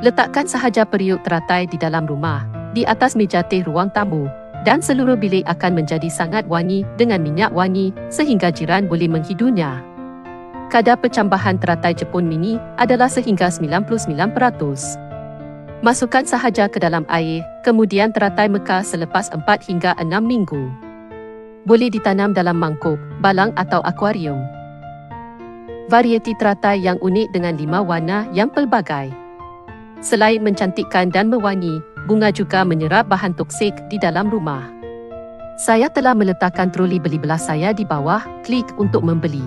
Letakkan sahaja periuk teratai di dalam rumah, di atas meja teh ruang tamu, dan seluruh bilik akan menjadi sangat wangi dengan minyak wangi sehingga jiran boleh menghidunya. Kadar pencambahan teratai Jepun mini adalah sehingga 99%. Masukkan sahaja ke dalam air, kemudian teratai mekar selepas 4 hingga 6 minggu. Boleh ditanam dalam mangkuk, balang atau akuarium. Varieti teratai yang unik dengan 5 warna yang pelbagai. Selain mencantikkan dan mewangi, bunga juga menyerap bahan toksik di dalam rumah. Saya telah meletakkan troli beli belah saya di bawah, klik untuk membeli.